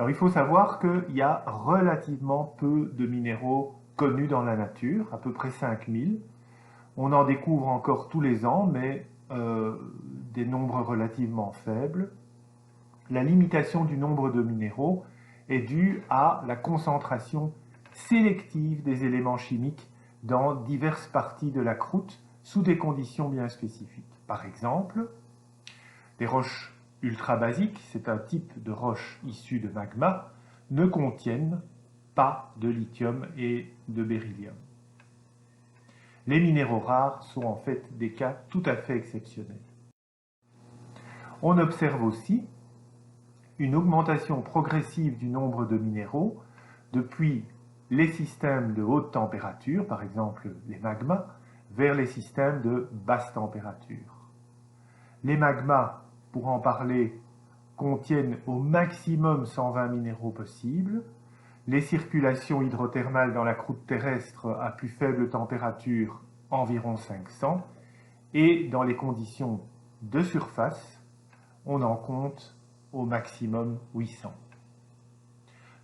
Alors il faut savoir qu'il y a relativement peu de minéraux connus dans la nature, à peu près 5000. On en découvre encore tous les ans, mais des nombres relativement faibles. La limitation du nombre de minéraux est due à la concentration sélective des éléments chimiques dans diverses parties de la croûte sous des conditions bien spécifiques. Par exemple, des roches ultra-basiques, c'est un type de roche issue de magma, ne contiennent pas de lithium et de beryllium. Les minéraux rares sont en fait des cas tout à fait exceptionnels. On observe aussi une augmentation progressive du nombre de minéraux depuis les systèmes de haute température, par exemple les magmas, vers les systèmes de basse température. Les magmas, pour en parler, contiennent au maximum 120 minéraux possibles. Les circulations hydrothermales dans la croûte terrestre à plus faible température, environ 500. Et dans les conditions de surface, on en compte au maximum 800.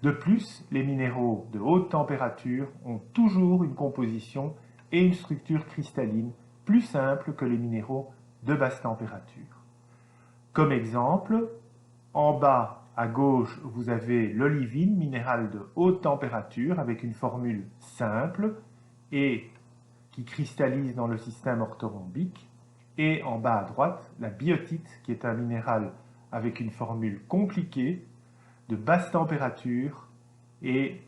De plus, les minéraux de haute température ont toujours une composition et une structure cristalline plus simples que les minéraux de basse température. Comme exemple, en bas à gauche, vous avez l'olivine, minéral de haute température, avec une formule simple et qui cristallise dans le système orthorhombique. Et en bas à droite, la biotite, qui est un minéral avec une formule compliquée, de basse température et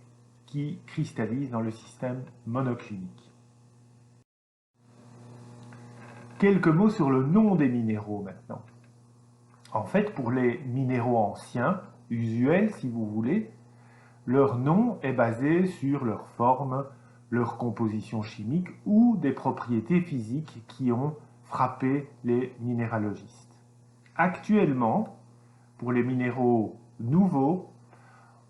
qui cristallise dans le système monoclinique. Quelques mots sur le nom des minéraux maintenant. En fait, pour les minéraux anciens, usuels si vous voulez, leur nom est basé sur leur forme, leur composition chimique ou des propriétés physiques qui ont frappé les minéralogistes. Actuellement, pour les minéraux nouveaux,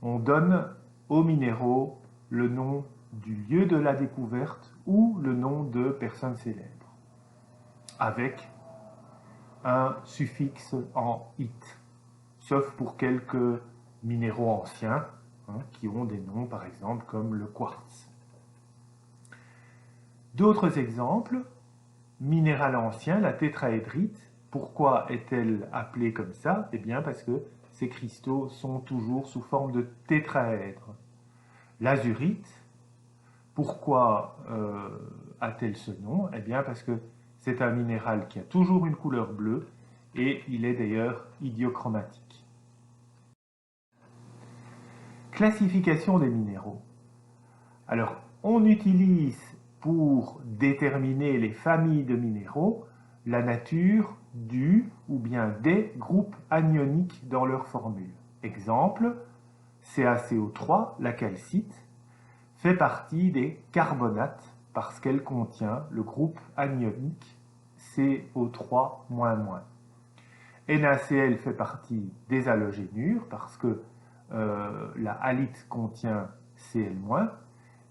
on donne aux minéraux le nom du lieu de la découverte ou le nom de personnes célèbres, avec un suffixe en it, sauf pour quelques minéraux anciens qui ont des noms, par exemple, comme le quartz. D'autres exemples, minéral ancien, la tétraédrite. Pourquoi est-elle appelée comme ça? Eh bien parce que ces cristaux sont toujours sous forme de tétraèdre. L'azurite, pourquoi a-t-elle ce nom? Eh bien parce que c'est un minéral qui a toujours une couleur bleue et il est d'ailleurs idiochromatique. Classification des minéraux. Alors, on utilise pour déterminer les familles de minéraux la nature du ou bien des groupes anioniques dans leur formule. Exemple, CaCO3, la calcite, fait partie des carbonates parce qu'elle contient le groupe anionique CO3-. NaCl fait partie des halogénures parce que la halite contient Cl-,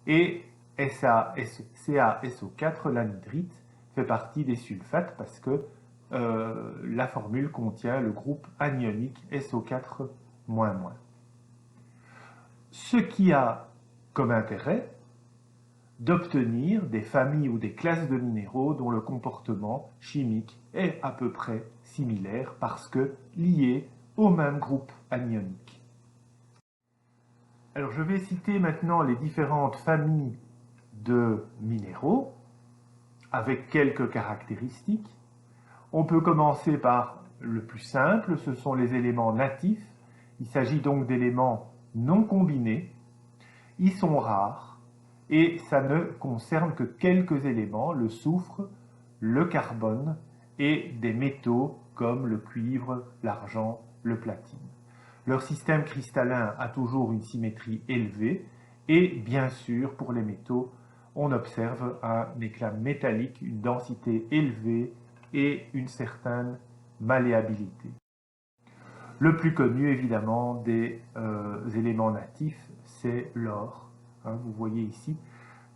et CaSO4, l'anhydrite, fait partie des sulfates parce que la formule contient le groupe anionique SO4-. Ce qui a comme intérêt d'obtenir des familles ou des classes de minéraux dont le comportement chimique est à peu près similaire parce que lié au même groupe anionique. Alors je vais citer maintenant les différentes familles de minéraux avec quelques caractéristiques. On peut commencer par le plus simple, ce sont les éléments natifs. Il s'agit donc d'éléments non combinés. Ils sont rares et ça ne concerne que quelques éléments, le soufre, le carbone et des métaux comme le cuivre, l'argent, le platine. Leur système cristallin a toujours une symétrie élevée et bien sûr pour les métaux, on observe un éclat métallique, une densité élevée et une certaine malléabilité. Le plus connu évidemment des éléments natifs, c'est l'or. Vous voyez ici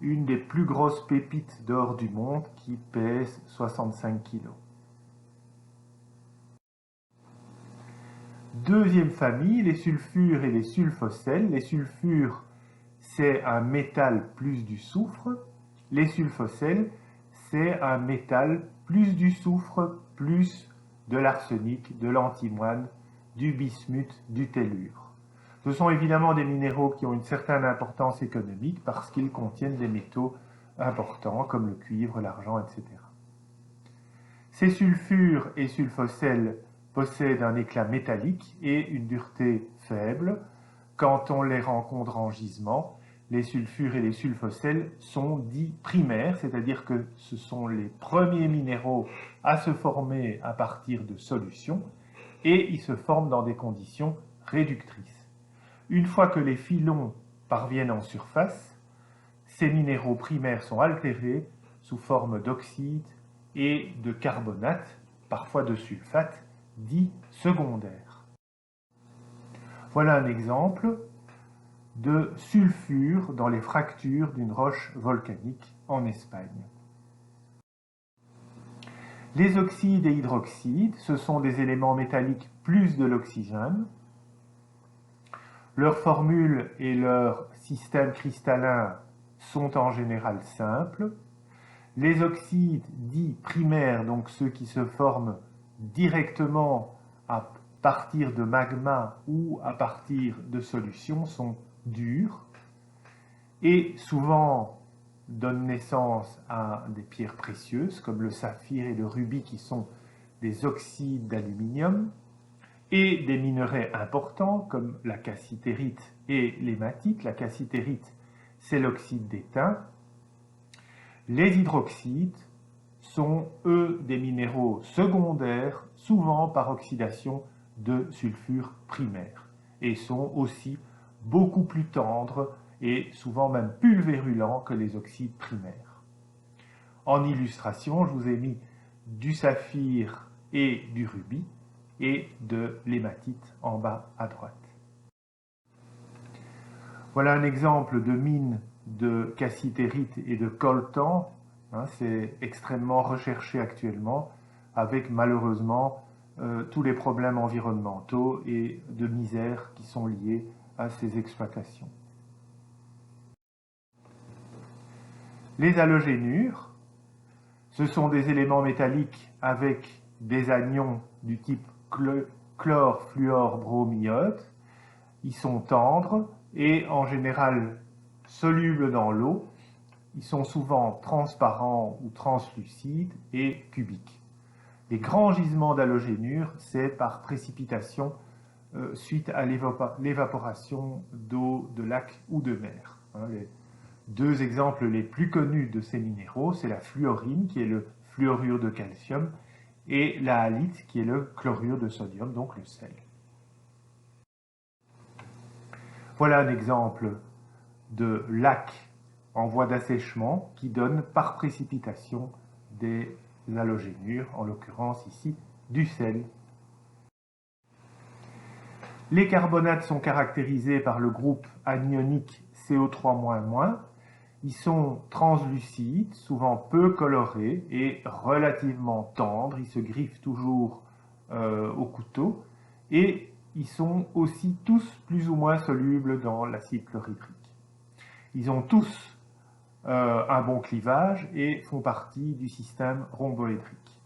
une des plus grosses pépites d'or du monde qui pèse 65 kg. Deuxième famille, les sulfures et les sulfosels. Les sulfures, c'est un métal plus du soufre. Les sulfosels, c'est un métal plus du soufre, plus de l'arsenic, de l'antimoine, du bismuth, du tellure. Ce sont évidemment des minéraux qui ont une certaine importance économique parce qu'ils contiennent des métaux importants comme le cuivre, l'argent, etc. Ces sulfures et sulfosels possèdent un éclat métallique et une dureté faible. Quand on les rencontre en gisement, les sulfures et les sulfosels sont dits primaires, c'est-à-dire que ce sont les premiers minéraux à se former à partir de solutions et ils se forment dans des conditions réductrices. Une fois que les filons parviennent en surface, ces minéraux primaires sont altérés sous forme d'oxyde et de carbonate, parfois de sulfate, dits secondaires. Voilà un exemple de sulfure dans les fractures d'une roche volcanique en Espagne. Les oxydes et hydroxydes, ce sont des éléments métalliques plus de l'oxygène. Leur formule et leur système cristallin sont en général simples. Les oxydes dits primaires, donc ceux qui se forment directement à partir de magma ou à partir de solutions, sont durs et souvent donnent naissance à des pierres précieuses comme le saphir et le rubis qui sont des oxydes d'aluminium et des minerais importants comme la cassitérite et l'hématite. La cassitérite, c'est l'oxyde d'étain. Les hydroxydes sont, eux, des minéraux secondaires, souvent par oxydation de sulfure primaire, et sont aussi beaucoup plus tendres et souvent même pulvérulents que les oxydes primaires. En illustration, je vous ai mis du saphir et du rubis et de l'hématite en bas à droite. Voilà un exemple de mine de cassitérite et de coltan. C'est extrêmement recherché actuellement, avec malheureusement tous les problèmes environnementaux et de misère qui sont liés à ces exploitations. Les halogénures, ce sont des éléments métalliques avec des anions du type chlore, fluor, brome, iode. Ils sont tendres et en général solubles dans l'eau. Ils sont souvent transparents ou translucides et cubiques. Les grands gisements d'halogénures, c'est par précipitation suite à l'évaporation d'eau de lac ou de mer. Les deux exemples les plus connus de ces minéraux, c'est la fluorine, qui est le fluorure de calcium, et la halite, qui est le chlorure de sodium, donc le sel. Voilà un exemple de lac en voie d'assèchement qui donne par précipitation des halogénures, en l'occurrence ici du sel. Les carbonates sont caractérisés par le groupe anionique CO3-. Ils sont translucides, souvent peu colorés et relativement tendres. Ils se griffent toujours au couteau et ils sont aussi tous plus ou moins solubles dans l'acide chlorhydrique. Ils ont tous un bon clivage et font partie du système rhomboédrique.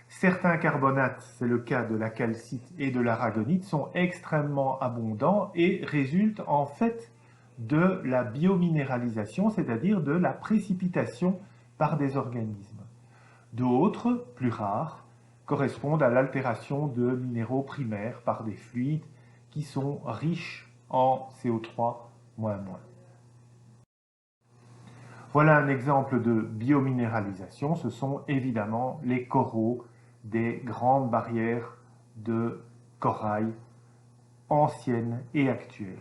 Certains carbonates, c'est le cas de la calcite et de l'aragonite, sont extrêmement abondants et résultent en fait de la biominéralisation, c'est-à-dire de la précipitation par des organismes. D'autres, plus rares, correspondent à l'altération de minéraux primaires par des fluides qui sont riches en CO3-. Voilà un exemple de biominéralisation. Ce sont évidemment les coraux des grandes barrières de corail anciennes et actuelles.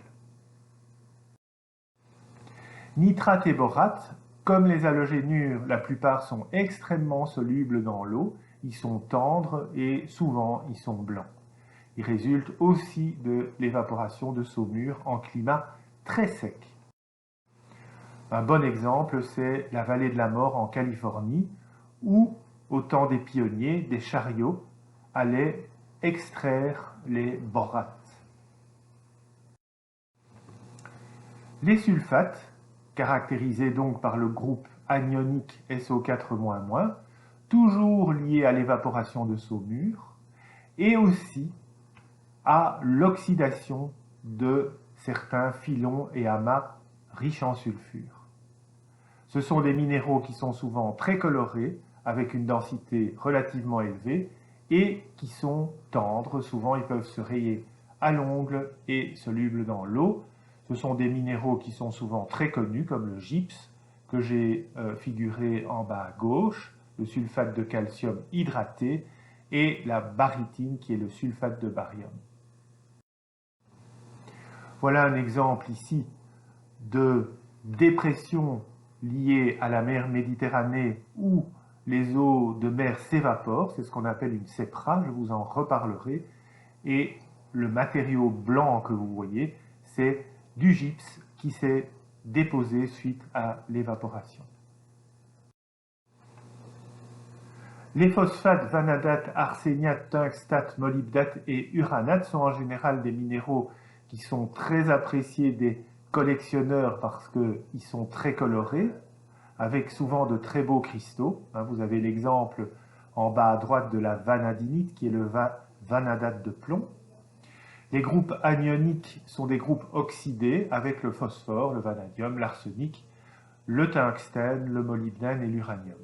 Nitrate et borate, comme les halogénures, la plupart sont extrêmement solubles dans l'eau. Ils sont tendres et souvent ils sont blancs. Ils résultent aussi de l'évaporation de saumure en climat très sec. Un bon exemple, c'est la vallée de la mort en Californie, où, au temps des pionniers, des chariots allaient extraire les borates. Les sulfates, caractérisés donc par le groupe anionique SO4-, toujours liés à l'évaporation de saumure, et aussi à l'oxydation de certains filons et amas riches en sulfure. Ce sont des minéraux qui sont souvent très colorés, avec une densité relativement élevée, et qui sont tendres. Souvent, ils peuvent se rayer à l'ongle et solubles dans l'eau. Ce sont des minéraux qui sont souvent très connus, comme le gypse, que j'ai figuré en bas à gauche, le sulfate de calcium hydraté, et la barytine, qui est le sulfate de barium. Voilà un exemple ici de dépression liée à la mer Méditerranée où les eaux de mer s'évaporent, c'est ce qu'on appelle une cépra, je vous en reparlerai, et le matériau blanc que vous voyez, c'est du gypse qui s'est déposé suite à l'évaporation. Les phosphates, vanadate, arséniate, tungstate, molybdate et uranate sont en général des minéraux qui sont très appréciés des collectionneurs parce qu'ils sont très colorés, avec souvent de très beaux cristaux. Vous avez l'exemple en bas à droite de la vanadinite, qui est le vanadate de plomb. Les groupes anioniques sont des groupes oxydés avec le phosphore, le vanadium, l'arsenic, le tungstène, le molybdène et l'uranium.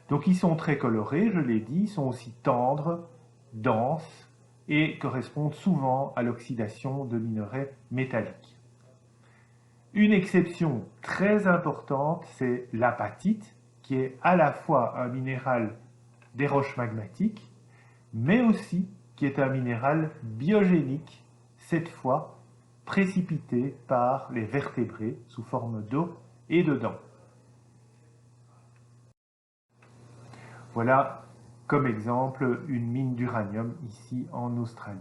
Donc ils sont très colorés, je l'ai dit, ils sont aussi tendres, denses et correspondent souvent à l'oxydation de minerais métalliques. Une exception très importante, c'est l'apatite, qui est à la fois un minéral des roches magmatiques, mais aussi qui est un minéral biogénique, cette fois précipité par les vertébrés sous forme d'eau et de dents. Voilà comme exemple une mine d'uranium ici en Australie.